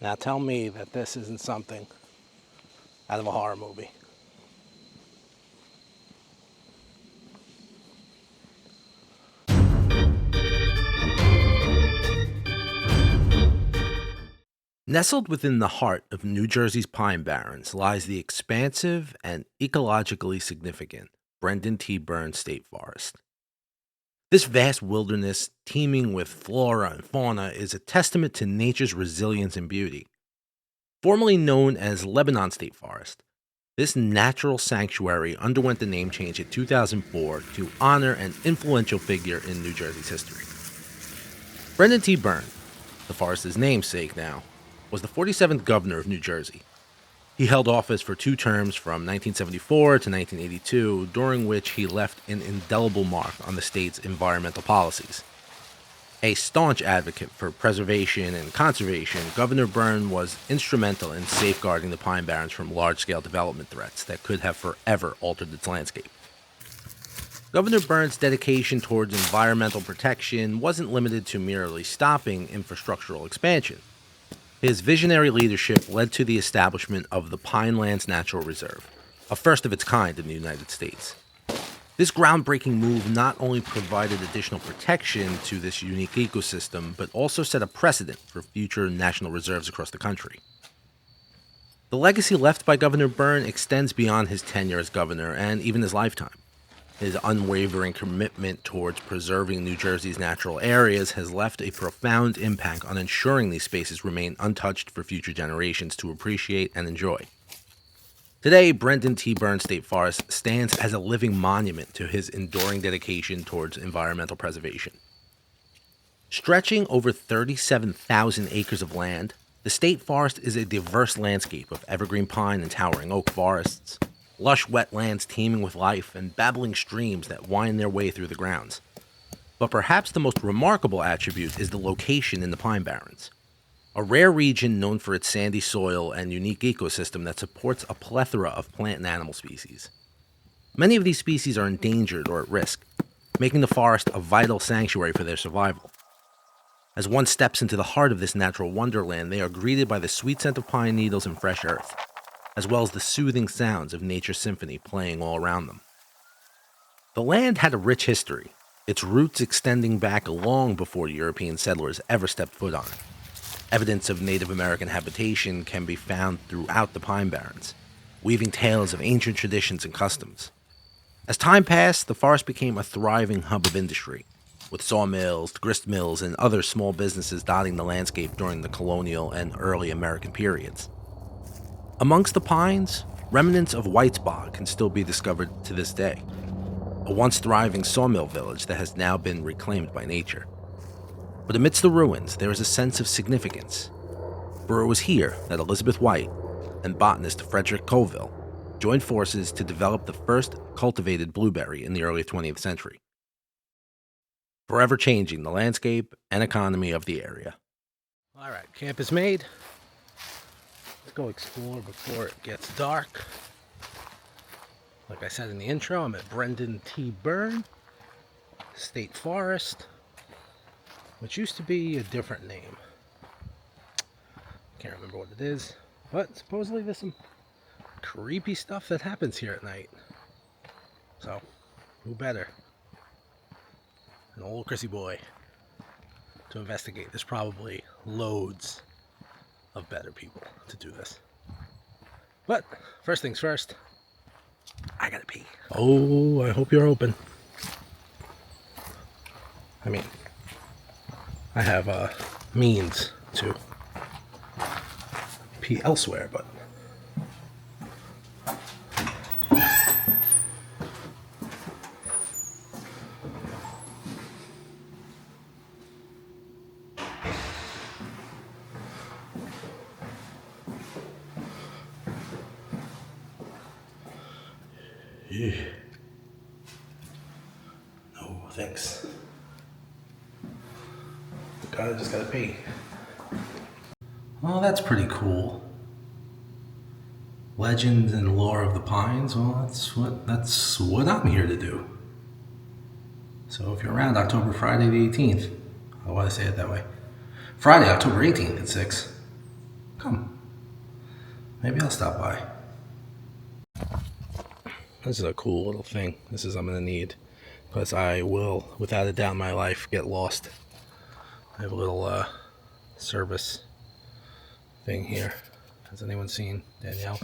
Now tell me that this isn't something out of a horror movie. Nestled within the heart of New Jersey's Pine Barrens lies the expansive and ecologically significant Byrne State Forest. This vast wilderness, teeming with flora and fauna, is a testament to nature's resilience and beauty. Formerly known as Lebanon State Forest, this natural sanctuary underwent the name change in 2004 to honor an influential figure in New Jersey's history. Brendan T. Byrne, the forest's namesake now, was the 47th governor of New Jersey. He held office for 2 terms from 1974 to 1982, during which he left an indelible mark on the state's environmental policies. A staunch advocate for preservation and conservation, Governor Byrne was instrumental in safeguarding the Pine Barrens from large-scale development threats that could have forever altered its landscape. Governor Byrne's dedication towards environmental protection wasn't limited to merely stopping infrastructural expansion. His visionary leadership led to the establishment of the Pinelands Natural Reserve, a first of its kind in the United States. This groundbreaking move not only provided additional protection to this unique ecosystem, but also set a precedent for future national reserves across the country. The legacy left by Governor Byrne extends beyond his tenure as governor and even his lifetime. His unwavering commitment towards preserving New Jersey's natural areas has left a profound impact on ensuring these spaces remain untouched for future generations to appreciate and enjoy. Today, Brendan T. Byrne State Forest stands as a living monument to his enduring dedication towards environmental preservation. Stretching over 37,000 acres of land, the state forest is a diverse landscape of evergreen pine and towering oak forests, lush wetlands teeming with life, and babbling streams that wind their way through the grounds. But perhaps the most remarkable attribute is the location in the Pine Barrens, a rare region known for its sandy soil and unique ecosystem that supports a plethora of plant and animal species. Many of these species are endangered or at risk, making the forest a vital sanctuary for their survival. As one steps into the heart of this natural wonderland, they are greeted by the sweet scent of pine needles and fresh earth, as well as the soothing sounds of nature's symphony playing all around them. The land had a rich history, its roots extending back long before European settlers ever stepped foot on it. Evidence of Native American habitation can be found throughout the Pine Barrens, weaving tales of ancient traditions and customs. As time passed, the forest became a thriving hub of industry, with sawmills, grist mills, and other small businesses dotting the landscape during the colonial and early American periods. Amongst the pines, remnants of White's Bog can still be discovered to this day, a once thriving sawmill village that has now been reclaimed by nature. But amidst the ruins, there is a sense of significance. For it was here that Elizabeth White and botanist Frederick Colville joined forces to develop the first cultivated blueberry in the early 20th century, forever changing the landscape and economy of the area. All right, camp is made. Let's go explore before it gets dark. Like I said in the intro, I'm at Brendan T. Byrne State Forest, which used to be a different name. Can't remember what it is, but supposedly there's some creepy stuff that happens here at night. So, who better? An old Chrissy boy to investigate. There's probably loads of better people to do this. But, first things first, I gotta pee. Oh, I hope you're open. I mean, I have means to pee elsewhere, but no thanks. I just gotta pee. Well, that's pretty cool. Legends and lore of the pines. Well, that's what I'm here to do. So if you're around Friday the 18th, I want to say it that way. Friday, October 18th at 6. come. Maybe I'll stop by. This is a cool little thing. This is I'm going to need, because I will, without a doubt in my life, get lost. I have a little service thing here. Has anyone seen Danielle?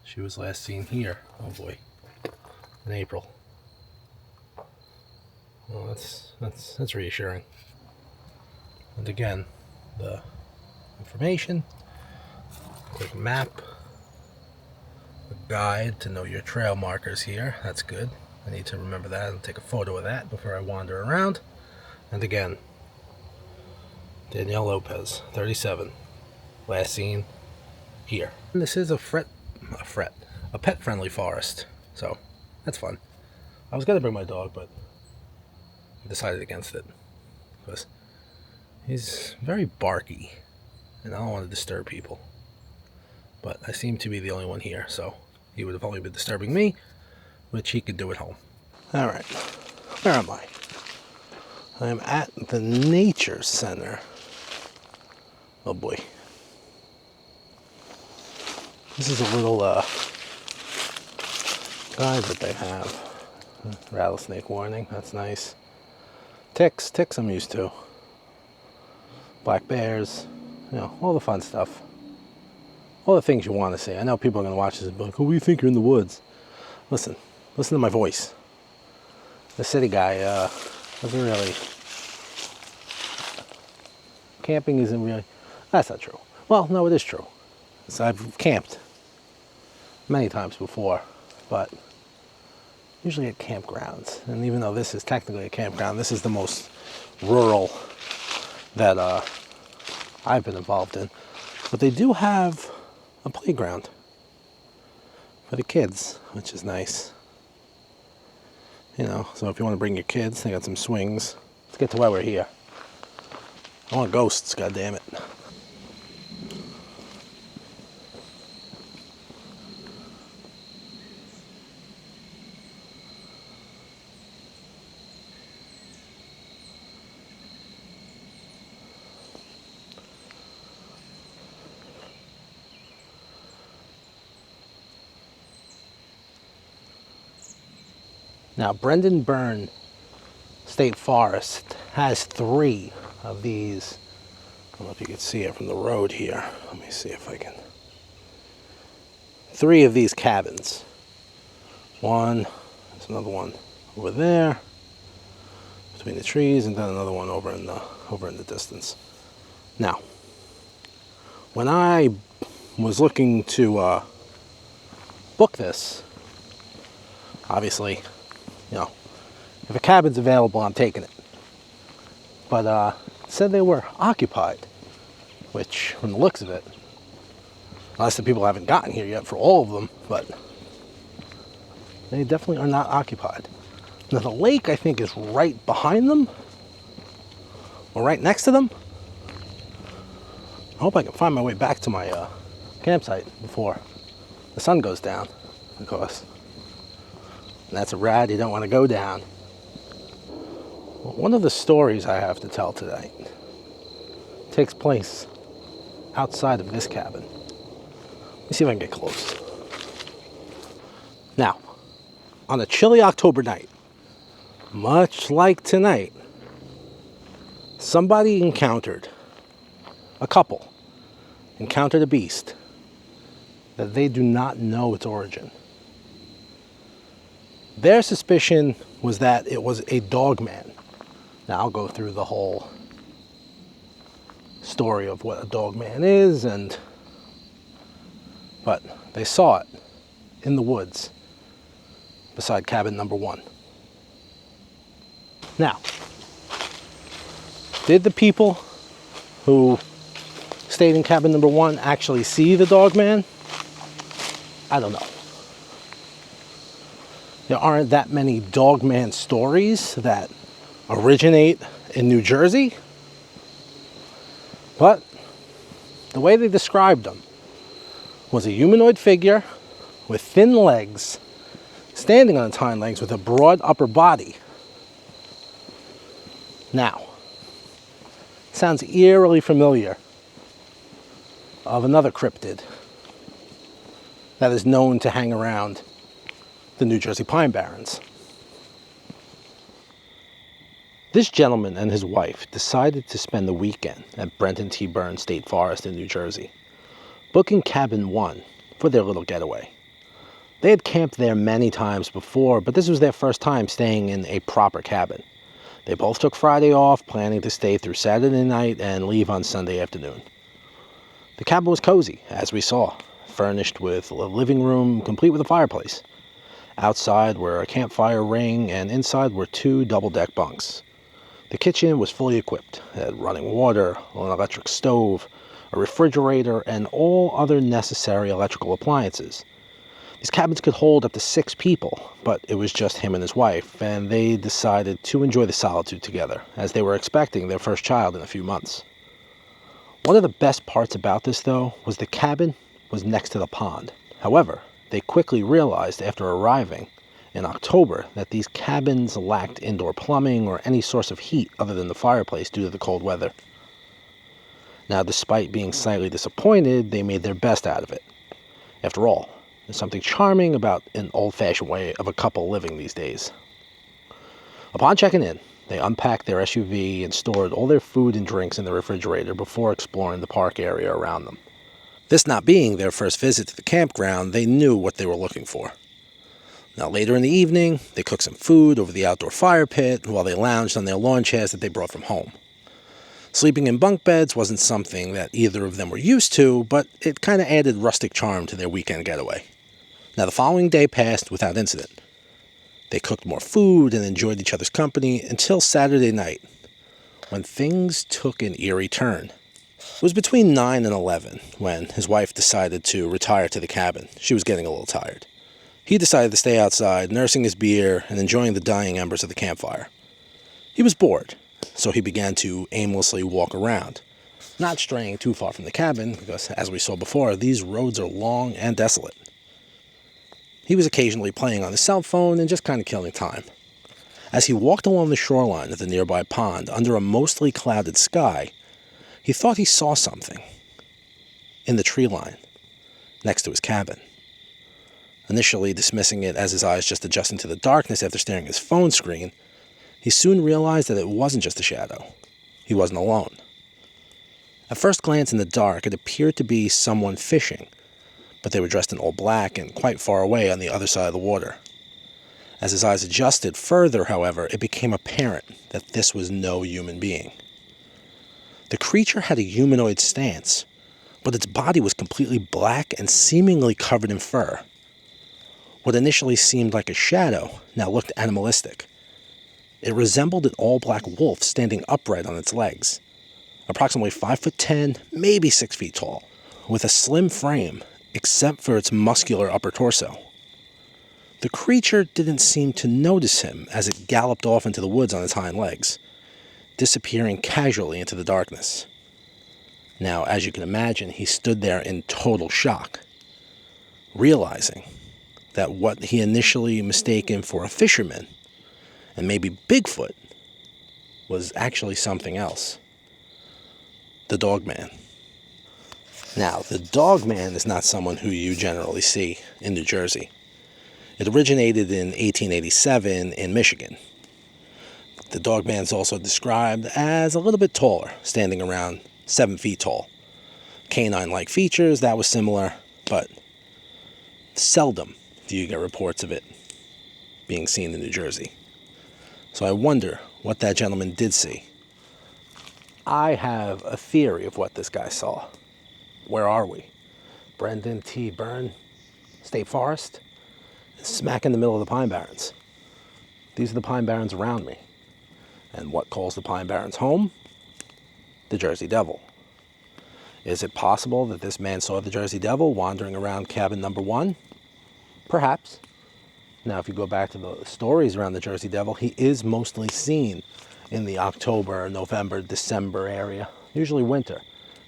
She was last seen here. Oh boy, in April. Well, that's reassuring. And again, the information, quick map, a guide to know your trail markers here. That's good. I need to remember that and take a photo of that before I wander around. And again, Danielle Lopez, 37, last seen here. And this is a pet-friendly forest, so that's fun. I was gonna bring my dog, but I decided against it because he's very barky, and I don't want to disturb people. But I seem to be the only one here, so he would have only been disturbing me, which he could do at home. All right, where am I? I am at the Nature Center. Oh boy. This is a little guide that they have. Rattlesnake warning, that's nice. Ticks I'm used to. Black bears, you know, all the fun stuff. All the things you want to see. I know people are going to watch this and be like, oh, we think you're in the woods. Listen to my voice. The city guy doesn't really... Camping isn't really... That's not true. Well, no, it is true. So I've camped many times before, but usually at campgrounds. And even though this is technically a campground, this is the most rural that I've been involved in. But they do have a playground for the kids, which is nice. You know, so if you want to bring your kids, they got some swings. Let's get to why we're here. I want ghosts, goddammit. Now, Byrne State Forest has 3 of these. I don't know if you can see it from the road here. Let me see if I can. 3 of these cabins. One, there's another one over there between the trees, and then another one over in the distance. Now, when I was looking to book this, obviously, you know, if a cabin's available, I'm taking it. But it said they were occupied, which, from the looks of it, unless the people haven't gotten here yet for all of them, but they definitely are not occupied. Now, the lake, I think, is right behind them, or right next to them. I hope I can find my way back to my campsite before the sun goes down, of course. And that's a ride you don't want to go down. One of the stories I have to tell tonight takes place outside of this cabin. Let me see if I can get close. Now, on a chilly October night, much like tonight, a couple encountered a beast that they do not know its origin. Their suspicion was that it was a dog man. Now, I'll go through the whole story of what a dog man is, but they saw it in the woods beside cabin number 1. Now, did the people who stayed in cabin number 1 actually see the dog man? I don't know. There aren't that many dogman stories that originate in New Jersey. But the way they described them was a humanoid figure with thin legs, standing on its hind legs with a broad upper body. Now, sounds eerily familiar of another cryptid that is known to hang around the New Jersey Pine Barrens. This gentleman and his wife decided to spend the weekend at Byrne State Forest in New Jersey, booking cabin 1 for their little getaway. They had camped there many times before, but this was their first time staying in a proper cabin. They both took Friday off, planning to stay through Saturday night and leave on Sunday afternoon. The cabin was cozy, as we saw, furnished with a living room complete with a fireplace. Outside were a campfire ring, and inside were 2 double-deck bunks. The kitchen was fully equipped. It had running water, an electric stove, a refrigerator, and all other necessary electrical appliances. These cabins could hold up to 6 people, but it was just him and his wife, and they decided to enjoy the solitude together, as they were expecting their first child in a few months. One of the best parts about this, though, was the cabin was next to the pond. However, they quickly realized after arriving in October that these cabins lacked indoor plumbing or any source of heat other than the fireplace due to the cold weather. Now, despite being slightly disappointed, they made their best out of it. After all, there's something charming about an old-fashioned way of a couple living these days. Upon checking in, they unpacked their SUV and stored all their food and drinks in the refrigerator before exploring the park area around them. This not being their first visit to the campground, they knew what they were looking for. Now, later in the evening, they cooked some food over the outdoor fire pit while they lounged on their lawn chairs that they brought from home. Sleeping in bunk beds wasn't something that either of them were used to, but it kind of added rustic charm to their weekend getaway. Now, the following day passed without incident. They cooked more food and enjoyed each other's company until Saturday night, when things took an eerie turn. It was between 9 and 11 when his wife decided to retire to the cabin. She was getting a little tired. He decided to stay outside, nursing his beer and enjoying the dying embers of the campfire. He was bored, so he began to aimlessly walk around, not straying too far from the cabin because, as we saw before, these roads are long and desolate. He was occasionally playing on his cell phone and just kind of killing time. As he walked along the shoreline of the nearby pond under a mostly clouded sky, he thought he saw something in the tree line next to his cabin. Initially dismissing it as his eyes just adjusting to the darkness after staring at his phone screen, he soon realized that it wasn't just a shadow. He wasn't alone. At first glance in the dark, it appeared to be someone fishing, but they were dressed in all black and quite far away on the other side of the water. As his eyes adjusted further, however, it became apparent that this was no human being. The creature had a humanoid stance, but its body was completely black and seemingly covered in fur. What initially seemed like a shadow now looked animalistic. It resembled an all-black wolf standing upright on its legs, approximately 5'10", maybe 6 feet tall, with a slim frame except for its muscular upper torso. The creature didn't seem to notice him as it galloped off into the woods on its hind legs, disappearing casually into the darkness. Now, as you can imagine, he stood there in total shock, realizing that what he initially mistaken for a fisherman, and maybe Bigfoot, was actually something else. The Dogman. Now, the Dogman is not someone who you generally see in New Jersey. It originated in 1887 in Michigan. The Dogman is also described as a little bit taller, standing around 7 feet tall. Canine-like features, that was similar, but seldom do you get reports of it being seen in New Jersey. So I wonder what that gentleman did see. I have a theory of what this guy saw. Where are we? Byrne State Forest? Smack in the middle of the Pine Barrens. These are the Pine Barrens around me. And what calls the Pine Barrens home? The Jersey Devil. Is it possible that this man saw the Jersey Devil wandering around cabin number 1? Perhaps. Now, if you go back to the stories around the Jersey Devil, he is mostly seen in the October, November, December area, usually winter.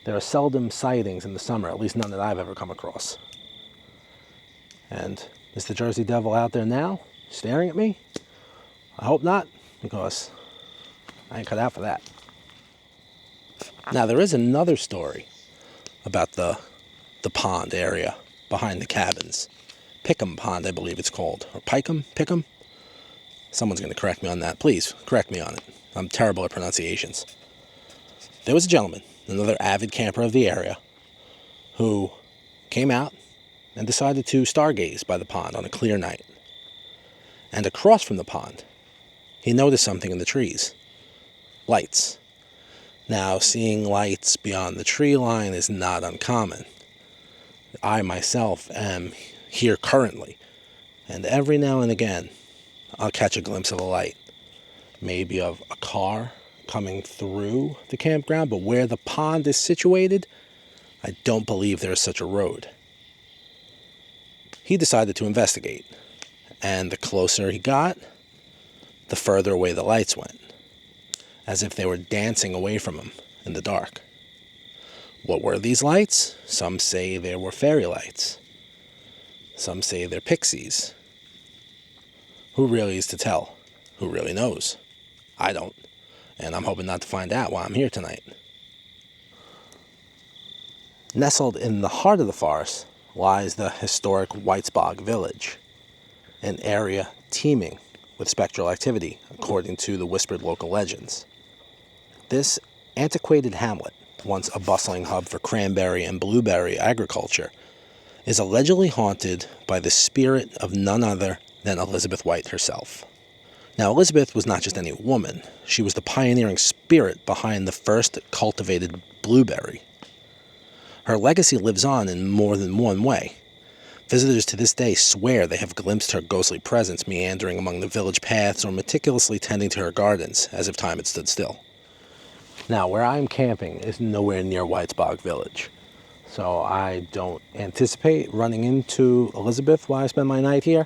There are seldom sightings in the summer, at least none that I've ever come across. And is the Jersey Devil out there now, staring at me? I hope not, because I ain't cut out for that. Now, there is another story about the pond area behind the cabins. Pickham Pond, I believe it's called. Or Pickham? Someone's going to correct me on that. Please, correct me on it. I'm terrible at pronunciations. There was a gentleman, another avid camper of the area, who came out and decided to stargaze by the pond on a clear night. And across from the pond, he noticed something in the trees. Lights. Now, seeing lights beyond the tree line is not uncommon. I myself am here currently, and every now and again, I'll catch a glimpse of a light. Maybe of a car coming through the campground, but where the pond is situated, I don't believe there is such a road. He decided to investigate, and the closer he got, the further away the lights went, as if they were dancing away from him in the dark. What were these lights? Some say they were fairy lights. Some say they're pixies. Who really is to tell? Who really knows? I don't, and I'm hoping not to find out while I'm here tonight. Nestled in the heart of the forest lies the historic Whitesbog Village, an area teeming with spectral activity, according to the whispered local legends. This antiquated hamlet, once a bustling hub for cranberry and blueberry agriculture, is allegedly haunted by the spirit of none other than Elizabeth White herself. Now, Elizabeth was not just any woman. She was the pioneering spirit behind the first cultivated blueberry. Her legacy lives on in more than one way. Visitors to this day swear they have glimpsed her ghostly presence meandering among the village paths or meticulously tending to her gardens, as if time had stood still. Now, where I'm camping is nowhere near Whitesbog Village, so I don't anticipate running into Elizabeth while I spend my night here,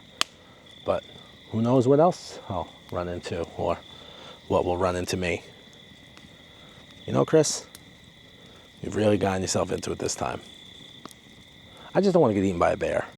but who knows what else I'll run into, or what will run into me. You know, Chris, you've really gotten yourself into it this time. I just don't want to get eaten by a bear.